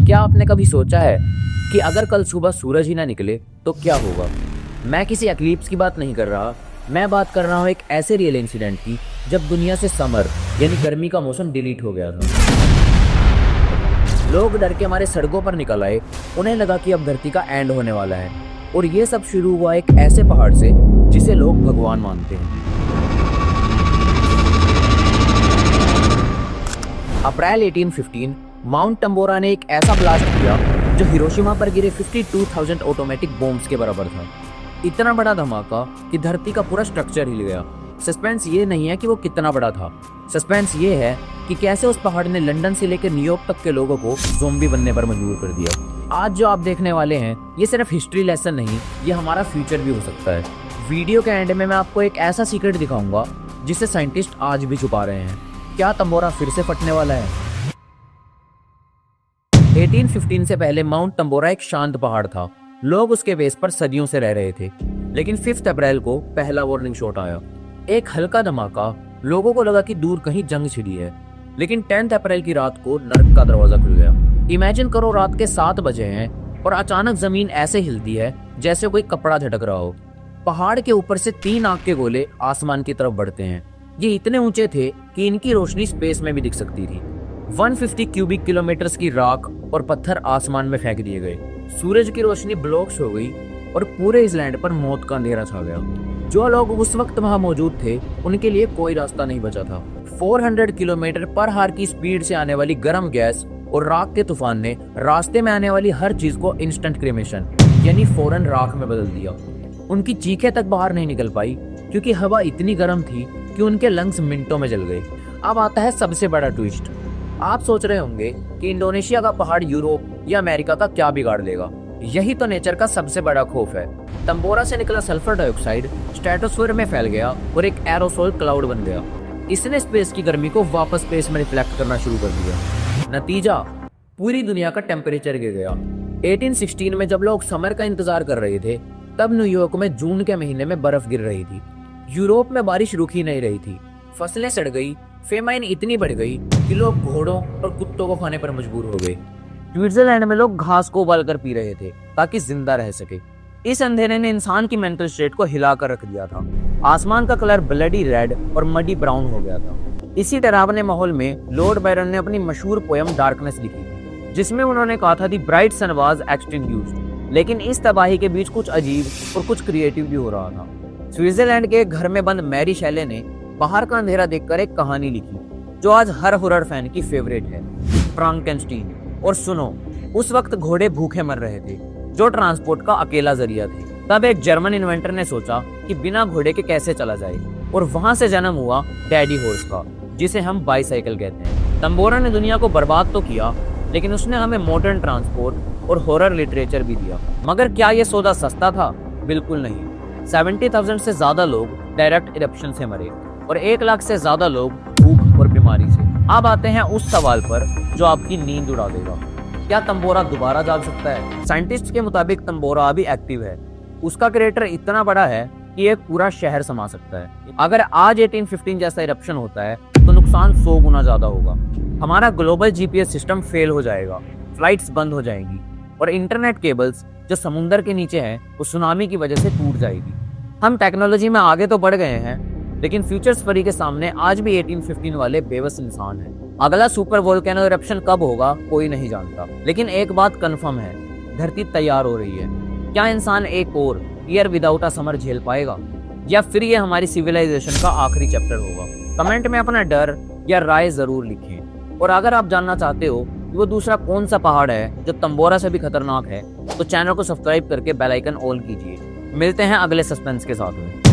क्या आपने कभी सोचा है कि अगर कल सुबह सूरज ही ना निकले तो क्या होगा? मैं किसी एक्लिप्स की बात नहीं कर रहा, मैं बात कर रहा हूँ एक ऐसे रियल इंसिडेंट की जब दुनिया से समर यानी गर्मी का मौसम डिलीट हो गया था। लोग डर के हमारे सड़कों पर निकल आए, उन्हें लगा कि अब धरती का एंड होने वाला है। और ये सब शुरू हुआ एक ऐसे पहाड़ से जिसे लोग भगवान मानते हैं। अप्रैल 1815 माउंट टम्बोरा ने एक ऐसा ब्लास्ट किया जो हिरोशिमा पर गिरे 52,000 ऑटोमेटिक बॉम्ब्स के बराबर था। इतना बड़ा धमाका कि धरती का पूरा स्ट्रक्चर हिल गया। सस्पेंस ये नहीं है कि वो कितना बड़ा था, सस्पेंस ये है कि कैसे उस पहाड़ ने लंदन से लेकर न्यूयॉर्क तक के लोगों को ज़ॉम्बी बनने पर मजबूर कर दिया। आज जो आप देखने वाले हैं ये सिर्फ हिस्ट्री लेसन नहीं, ये हमारा फ्यूचर भी हो सकता है। वीडियो के एंड में मैं आपको एक ऐसा सीक्रेट दिखाऊंगा जिसे साइंटिस्ट आज भी छुपा रहे हैं। क्या टम्बोरा फिर से फटने वाला है? 1815 से पहले माउंट टम्बोरा एक शांत पहाड़ था। लोग उसके बेस पर सदियों से रह रहे थे। लेकिन 5 अप्रैल को पहला वार्निंग शॉट आया। एक हल्का धमाका, लोगों को लगा कि दूर कहीं जंग छिड़ी है। लेकिन 10 अप्रैल की रात को नर्क का दरवाजा खुल गया। इमेजिन करो रात के 7 बजे हैं और अचानक जमीन ऐसे हिलती है जैसे कोई कपड़ा झटक रहा हो। पहाड़ के ऊपर से 3 आग के गोले आसमान की तरफ बढ़ते हैं। ये इतने ऊंचे थे कि इनकी रोशनी स्पेस में भी दिख सकती थी। 150 क्यूबिक किलोमीटर की राख और पत्थर आसमान में फेंक दिए गए। सूरज की रोशनी ब्लॉक्स हो गई और पूरे इसलैंड पर मौत का अंधेरा छा गया। जो लोग उस वक्त वहां मौजूद थे उनके लिए कोई रास्ता नहीं बचा था। 400 किलोमीटर पर हार की स्पीड से आने वाली गर्म गैस और राख के तूफान ने रास्ते में आने वाली हर चीज को इंस्टेंट क्रीमेशन यानी फौरन राख में बदल दिया। उनकी चीखें तक बाहर नहीं निकल पाई क्योंकि हवा इतनी गर्म थी कि उनके लंग्स मिनटों में जल गए। अब आता है सबसे बड़ा ट्विस्ट। आप सोच रहे होंगे कि इंडोनेशिया का पहाड़ यूरोप या अमेरिका का क्या बिगाड़ देगा। यही तो नेचर का सबसे बड़ा खौफ है। टम्बोरा से निकला सल्फर डाइऑक्साइड स्ट्रेटोस्फीयर में फैल गया और एक एरोसोल क्लाउड बन गया। इसने स्पेस की गर्मी को वापस स्पेस में रिफ्लेक्ट करना शुरू कर दिया। नतीजा, पूरी दुनिया का टेम्परेचर गिर गया। 1816 में जब लोग समर का इंतजार कर रहे थे तब न्यूयॉर्क में जून के महीने में बर्फ गिर रही थी। यूरोप में बारिश रुक ही नहीं रही थी। फसलें सड़ गई, फेमाइन इतनी बढ़ गई कि लोग घोड़ों और कुत्तों को खाने पर मजबूर हो गए। स्विट्जरलैंड में लोग घास को उबाल कर पी रहे थे ताकि जिंदा रह सके। इस अंधेरे ने इंसान की मेंटल स्टेट को हिलाकर रख दिया था। आसमान का कलर ब्लडी रेड और मडी ब्राउन हो गया था। इसी डरावने माहौल में लॉर्ड बायरन ने अपनी मशहूर पोयम डार्कनेस लिखी, जिसमें उन्होंने कहा था दी ब्राइट सन वाज एक्सटिंग्विश्ड। लेकिन इस तबाही के बीच कुछ अजीब और कुछ क्रिएटिव भी हो रहा था। स्विट्जरलैंड के घर में बंद मैरी शैले ने बाहर का अंधेरा देखकर एक कहानी लिखी जो आज हर हॉरर फैन की फेवरेट है, फ्रांकेनस्टीन। और सुनो, उस वक्त घोड़े भूखे मर रहे थे जो ट्रांसपोर्ट का अकेला जरिया थे। तब एक जर्मन इन्वेंटर ने सोचा कि बिना घोड़े के कैसे चला जाए और वहां से जन्म हुआ डैडी हॉर्स का, जिसे हम बाईसाइकिल कहते हैं। टम्बोरा ने दुनिया को बर्बाद तो किया लेकिन उसने हमें मॉडर्न ट्रांसपोर्ट और हॉरर लिटरेचर भी दिया। मगर क्या ये सौदा सस्ता था? बिल्कुल नहीं। 70,000 से ज्यादा लोग डायरेक्ट इरप्शन से मरे और 1 लाख से ज्यादा लोग भूख और बीमारी से। अब आते हैं उस सवाल पर जो आपकी नींद उड़ा देगा। क्या टम्बोरा दोबारा जाग सकता है? साइंटिस्ट के मुताबिक टम्बोरा अभी एक्टिव है। उसका क्रेटर इतना बड़ा है कि एक पूरा शहर समा सकता है। अगर आज 1815 जैसा इरप्शन होता है तो नुकसान 100 गुना ज्यादा होगा। हमारा ग्लोबल जीपीएस सिस्टम फेल हो जाएगा, फ्लाइट्स बंद हो जाएंगी और इंटरनेट केबल्स जो समुद्र के नीचे हैं वो सुनामी की वजह से टूट जाएगी। हम टेक्नोलॉजी में आगे तो बढ़ गए हैं लेकिन फ्यूचर स्फरी के सामने आज भी 1815 वाले बेबस इंसान हैं। अगला सुपर वोल्केनो इरप्शन कब होगा कोई नहीं जानता, लेकिन एक बात कंफर्म है, धरती तैयार हो रही है। क्या इंसान एक और ईयर विदाउट अ समर झेल पाएगा या फिर ये हमारी सिविलाइजेशन का आखिरी चैप्टर होगा? कमेंट में अपना डर या राय जरूर लिखें। और अगर आप जानना चाहते हो कि वो दूसरा कौन सा पहाड़ है जो टम्बोरा से भी खतरनाक है तो चैनल को सब्सक्राइब करके बेल आइकन ऑन कीजिए। मिलते हैं अगले सस्पेंस के साथ में।